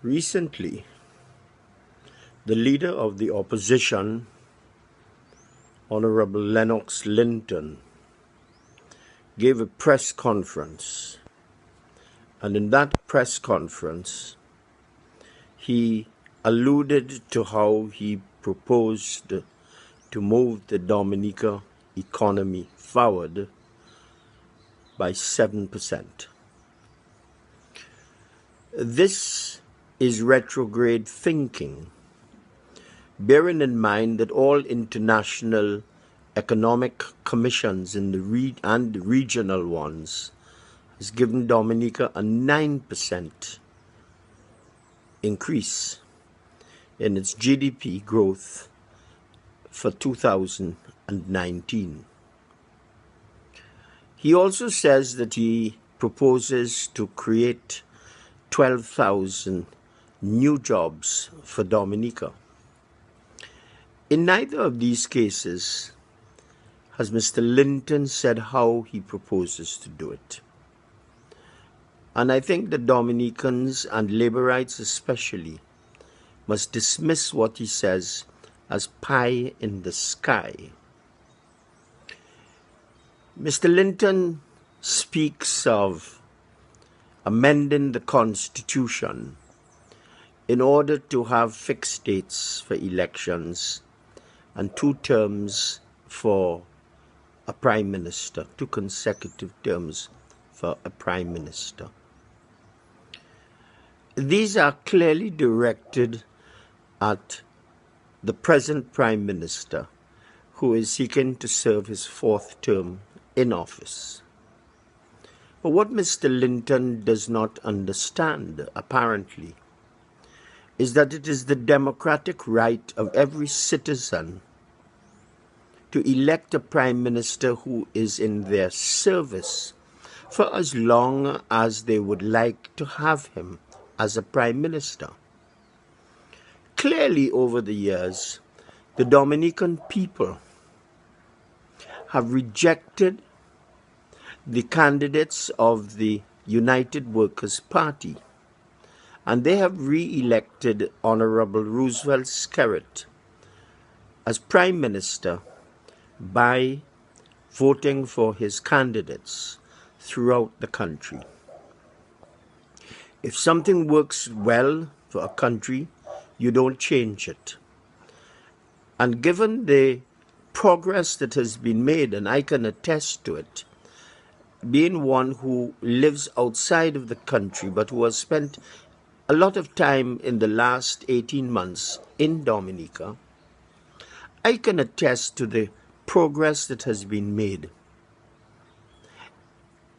Recently, the leader of the opposition, Honorable Lennox Linton, gave a press conference, and in that press conference, he alluded to how he proposed to move the Dominica economy forward by 7%. This is retrograde thinking, bearing in mind that all international economic commissions in and regional ones has given Dominica a 9% increase in its GDP growth for 2019. He also says that he proposes to create 12,000 new jobs for Dominica. In neither of these cases has Mr. Linton said how he proposes to do it. And I think the Dominicans and Laborites especially must dismiss what he says as pie in the sky. Mr. Linton speaks of amending the Constitution in order to have fixed dates for elections and 2 terms for a Prime Minister, 2 consecutive terms for a Prime Minister. These are clearly directed at the present Prime Minister, who is seeking to serve his 4th term in office. But what Mr. Linton does not understand, apparently, is that it is the democratic right of every citizen to elect a Prime Minister who is in their service for as long as they would like to have him as a Prime Minister. Clearly, over the years, the Dominican people have rejected the candidates of the United Workers' Party, and they have re-elected Honorable Roosevelt Skerrit as Prime Minister by voting for his candidates throughout the country. If something works well for a country, you don't change it. And given the progress that has been made, and I can attest to it, being one who lives outside of the country but who has spent a lot of time in the last 18 months in Dominica, I can attest to the progress that has been made.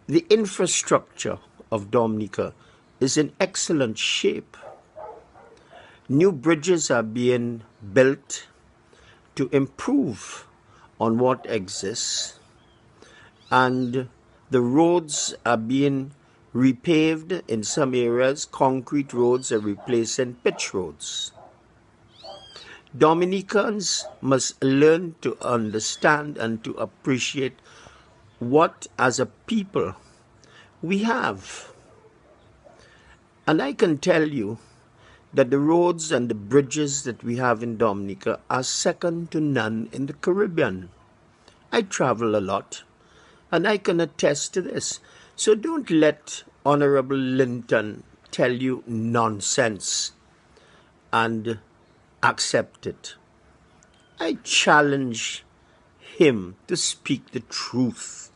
The infrastructure of Dominica is in excellent shape. New bridges are being built to improve on what exists, and the roads are being repaved in some areas. Concrete roads are replacing pitch roads. Dominicans must learn to understand and to appreciate what, as a people, we have. And I can tell you that the roads and the bridges that we have in Dominica are second to none in the Caribbean. I travel a lot, and I can attest to this. So don't let Honorable Linton tell you nonsense and accept it. I challenge him to speak the truth,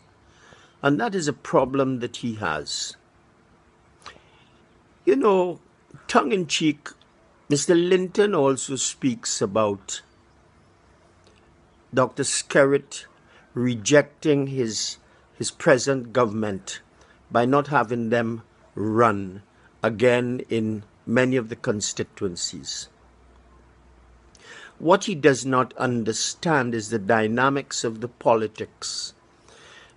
and that is a problem that he has. You know, tongue-in-cheek, Mr. Linton also speaks about Dr. Skerrit rejecting his present government by not having them run again in many of the constituencies. What he does not understand is the dynamics of the politics,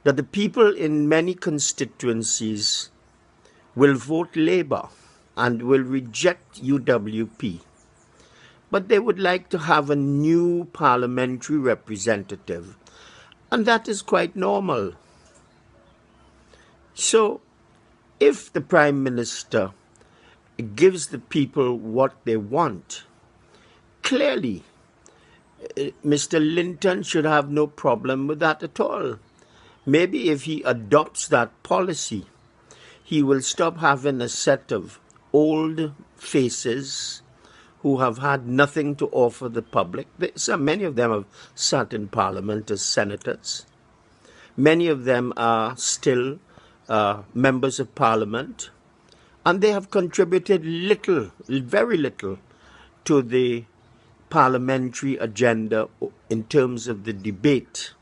that the people in many constituencies will vote Labour and will reject UWP, but they would like to have a new parliamentary representative, and that is quite normal. So, if the Prime Minister gives the people what they want. Clearly, Mr. Linton should have no problem with that at all. Maybe if he adopts that policy, he will stop having a set of old faces who have had nothing to offer the public. Many of them have sat in Parliament as senators. Many of them are still members of Parliament, and they have contributed little, very little, to the parliamentary agenda in terms of the debate.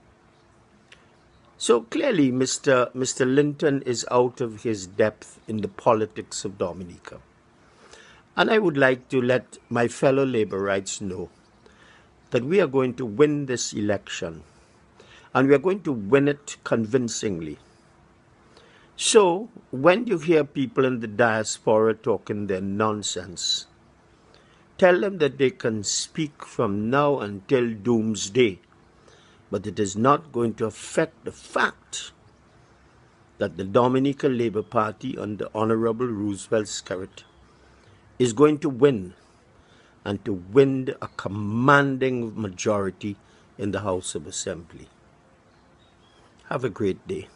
So clearly, Mr. Linton is out of his depth in the politics of Dominica. And I would like to let my fellow Labourites know that we are going to win this election, and we are going to win it convincingly. So, when you hear people in the diaspora talking their nonsense, tell them that they can speak from now until doomsday, but it is not going to affect the fact that the Dominica Labour Party under Honourable Roosevelt Skerritt is going to win, and to win a commanding majority in the House of Assembly. Have a great day.